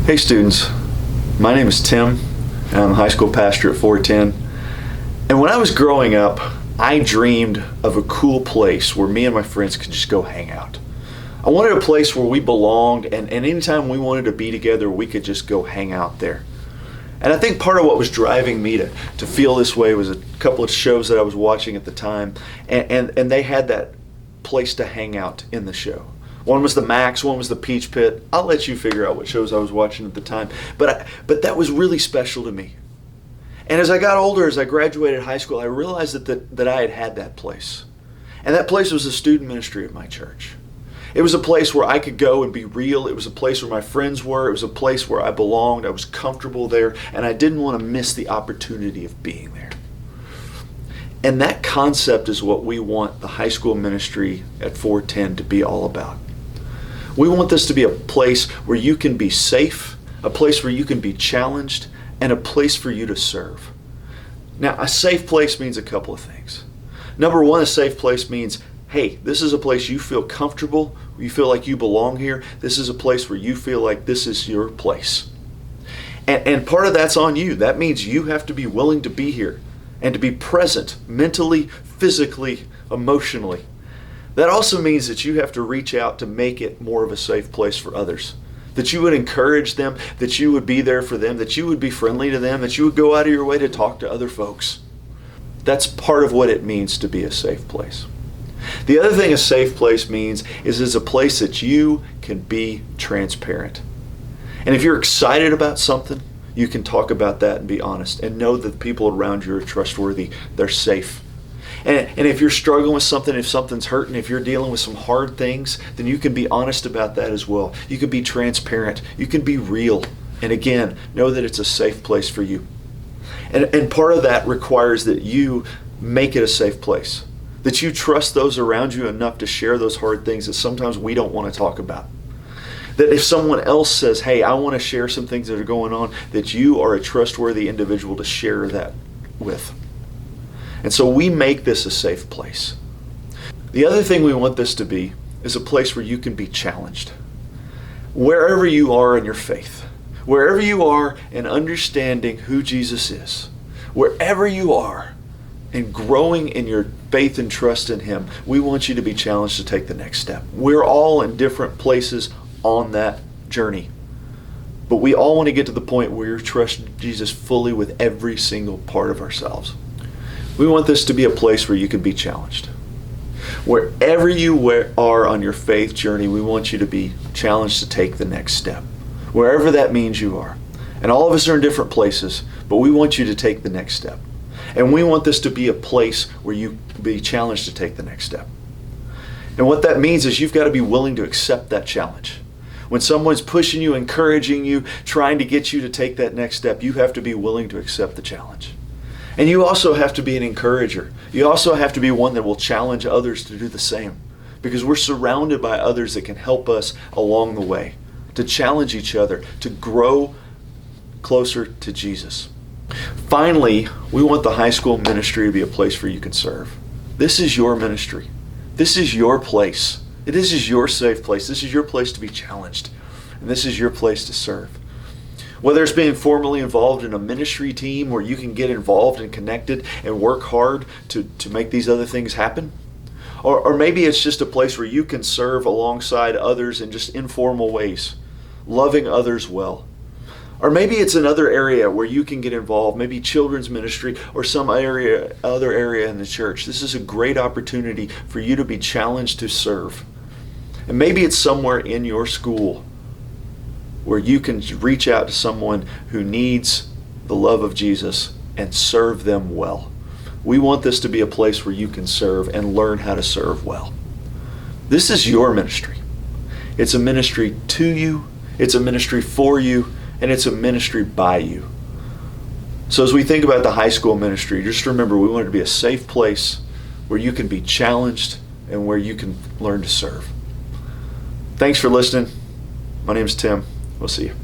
Hey students, my name is Tim, and I'm a high school pastor at 410. And when I was growing up, I dreamed of a cool place where me and my friends could just go hang out. I wanted a place where we belonged, and anytime we wanted to be together, we could just go hang out there. And I think part of what was driving me to feel this way was a couple of shows that I was watching at the time, and they had that place to hang out in the show. One was the Max, one was the Peach Pit. I'll let you figure out what shows I was watching at the time. But that was really special to me. And as I got older, as I graduated high school, I realized that I had that place. And that place was the student ministry of my church. It was a place where I could go and be real. It was a place where my friends were. It was a place where I belonged. I was comfortable there. And I didn't want to miss the opportunity of being there. And that concept is what we want the high school ministry at 410 to be all about. We want this to be a place where you can be safe, a place where you can be challenged, and a place for you to serve. Now, a safe place means a couple of things. Number one, a safe place means, hey, this is a place you feel comfortable, you feel like you belong here. This is a place where you feel like this is your place. And part of that's on you. That means you have to be willing to be here and to be present mentally, physically, emotionally. That also means that you have to reach out to make it more of a safe place for others. That you would encourage them, that you would be there for them, that you would be friendly to them, that you would go out of your way to talk to other folks. That's part of what it means to be a safe place. The other thing a safe place means is it's a place that you can be transparent. And if you're excited about something, you can talk about that and be honest and know that the people around you are trustworthy, they're safe. And if you're struggling with something, if something's hurting, if you're dealing with some hard things, then you can be honest about that as well. You can be transparent. You can be real. And again, know that it's a safe place for you. And part of that requires that you make it a safe place. That you trust those around you enough to share those hard things that sometimes we don't want to talk about. That if someone else says, hey, I want to share some things that are going on, that you are a trustworthy individual to share that with. And so we make this a safe place. The other thing we want this to be is a place where you can be challenged. Wherever you are in your faith, wherever you are in understanding who Jesus is, wherever you are in growing in your faith and trust in Him, we want you to be challenged to take the next step. We're all in different places on that journey. But we all want to get to the point where we trust Jesus fully with every single part of ourselves. We want this to be a place where you can be challenged. Wherever you are on your faith journey, we want you to be challenged to take the next step. Wherever that means you are. And all of us are in different places, but we want you to take the next step. And we want this to be a place where you be challenged to take the next step. And what that means is you've got to be willing to accept that challenge. When someone's pushing you, encouraging you, trying to get you to take that next step, you have to be willing to accept the challenge. And you also have to be an encourager. You also have to be one that will challenge others to do the same. Because we're surrounded by others that can help us along the way. To challenge each other. To grow closer to Jesus. Finally, we want the high school ministry to be a place where you can serve. This is your ministry. This is your place. This is your safe place. This is your place to be challenged. And this is your place to serve. Whether it's being formally involved in a ministry team where you can get involved and connected and work hard to make these other things happen. Or maybe it's just a place where you can serve alongside others in just informal ways, loving others well. Or maybe it's another area where you can get involved, maybe children's ministry or some other area in the church. This is a great opportunity for you to be challenged to serve. And maybe it's somewhere in your school where you can reach out to someone who needs the love of Jesus and serve them well. We want this to be a place where you can serve and learn how to serve well. This is your ministry. It's a ministry to you, it's a ministry for you, and it's a ministry by you. So as we think about the high school ministry, just remember we want it to be a safe place where you can be challenged and where you can learn to serve. Thanks for listening. My name's Tim. We'll see you.